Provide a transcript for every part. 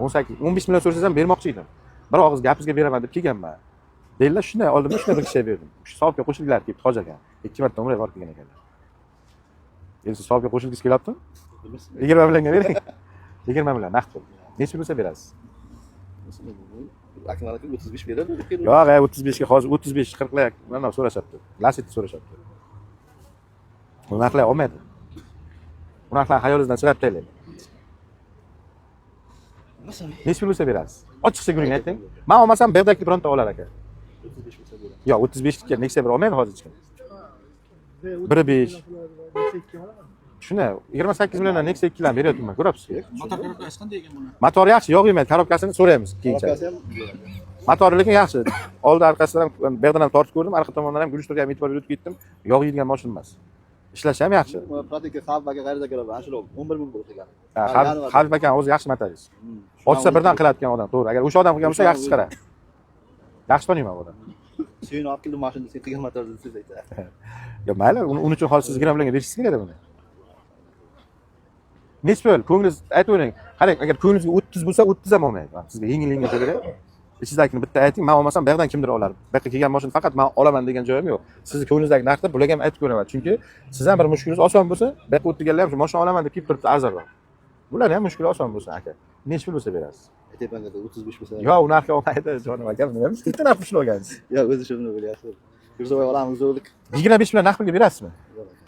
18, 15 million so'rasangiz ham bermoqchi edim. Bir og'iz gapingizga beraman deb kelganman. Deylar shunday oldimda shunday bir kishi berdim. Shu hisobga qo'shildilar kelib Hoj aka. 2 marta umraga borib kelgan ekanlar. Endi siz hisobga qo'shilgingiz kelyaptimi? 20 millionga bering. 20 million naqd pul. Necha bo'lsa berasiz? Akmal aka 35 beradi. Yo'q, 35 ga hozir 35 40 lar mana so'rashyapti. Lasetni so'rashyapti. Bunaqa olmaydi. Bunaqa xayolingizdan chiqarib taylang. Necha pul bo'lsa berasiz? Ochiqcha guling ayting. Men olmasam Bag'dodga bironta olar aka. 35 bo'lsa beradi. Yo'q, 35 ga Nexia bir olmaydi hozir hech kim. 1.5. Shuni 28 milliondan Nexia 2 dan beryapman, ko'ryapsizmi? Motor korobkasi qanday ekan buni? Motor yaxshi, yog' yemaydi, korobkasini so'raymiz keyincha. Korobkasi ham beradi. Motori lekin yaxshi. Oldi orqasidan Bag'doddan ham tortib ko'rdim, orqa tomondan ham gulishtirga ham e'tibor berib ketdim. Yog' yeydigan mashina emas. Ishlashi ham yaxshi. Pratika Xalq aka g'arida keladi. Ana shu 11 ming bo'lib kelgan. Xalq aka o'zi yaxshi montajist. Ochsa birdan qiladigan odam, to'g'ri. Agar o'sha odam qilgan bo'lsa yaxshi chiqaradi. Yaxshi taniyman odam. Sen olib keldi mashinani sen qilgan motorni siz aytasiz. Yo mayli, uning uchun hozir siz 20 millionga berishingiz kerak buni. Necha pul? Ko'nglingiz aytavering. Qarang, agar ko'nglingizga 30 bo'lsa, 30 ham olmaydi. Sizga yengil-yengil kerak. Ichidagini bitta ayting, men olmasam Bag'dan kimdir olar. Bu yerga kelgan mashina faqat men olaman degan joyim yo'q. Sizni ko'nglingizdagi narxni bularga ham aytib ko'raman. Chunki siz ham bir mushkulingiz oson bo'lsa, bu yerga o'tganlar ham shu mashina olaman deb kelib turibdi arzonroq. Bular ham mushkuli oson bo'lsin aka. Necha pul bo'lsa berasiz? Aytayapman aka 35 bo'lsa. Yo'q, u narxga olmaydi, jonim akam. Nima siz bitta narx pul olgansiz? Yo'q, o'zi shuni bilyapsiz. Yursoy olamiz o'lik. 25 million narx pulga berasizmi?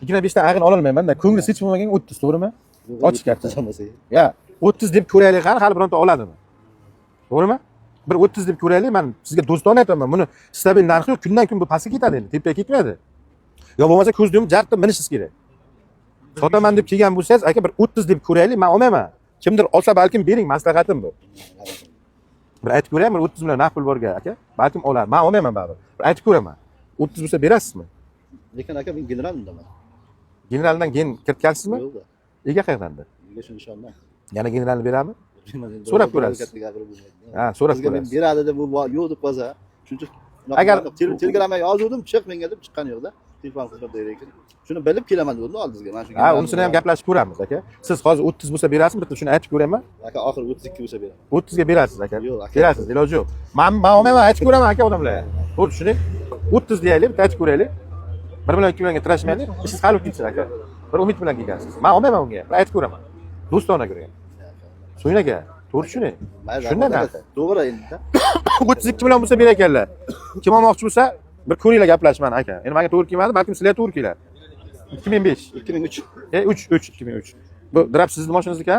25 dan ag'in ola olmayman-da. Ko'nglingiz hech bo'lmagan 30, to'g'rimi? Ochiq gap. Ya, 30 deb ko'raylik, hali bironta oladimi? To'g'rimi? Bir 30 deb ko'raylik, men sizga do'stona aytaman. Buni stabil narxi yo'q, kundan kun bu pastga ketadi endi, tepaga ketmaydi. Yo bo'lmasa ko'z yumib jartib minishingiz kerak. Sotaman deb kelgan bo'lsangiz, aka bir 30 deb ko'raylik, men olmayman. Kimdir olsa balkim bering, maslahatim bu. Bir aytib ko'rayman, 30 million narx pul borga aka. Balkim olar. Men olmayman baribir. Bir aytib ko'raman. 30 bo'lsa berasizmi? Lekin aka men general undaman. Generaldan keyin kiritgansizmi? Yo'q. Ega qayerdandir? Nega shuni ishonmay? Yana generalni berami? So'rab ko'rasiz. Ha, so'rab Sizga men ko'rasiz. beradi deb bu yo'q deb qolsa, shuncha Agar telegramga yozdim, chiq menga deb chiqqani yo'q-da. Telefon qilib deydi. Shuni bilib kelaman dedi oldingizga. Mana shu. Ha, unisini ham gaplashib ko'ramiz aka. Siz hozir 30 bo'lsa berasizmi? Bitta shuni aytib ko'rayman. Aka oxiri 32 bo'lsa beraman. 30 ga berasiz aka. Yo'q, aka. Berasiz, iloji yo'q. Men olmayman, aytib ko'raman aka odamlarga. To'g'ri tushuning. 30 deyaylik, bitta aytib ko'raylik. 1 million 2 millionga tirashmaylik. Ishingiz hal bo'lib ketsin aka. Bir umid bilan kelgansiz. Men olmayman unga. Bir aytib ko'raman. Do'stona ko'ring. So'ynaga. To'g'ri tushuning. Shunday narsa. To'g'ri endi. 32 million bo'lsa berakanlar. Kim olmoqchi bo'lsa, bir ko'ringlar gaplashman aka. Endi menga to'g'ri kelmadi, balkim sizlarga to'g'ri kelar. 2005. 2003. 3 2003. Bu drap sizning mashinangizniki?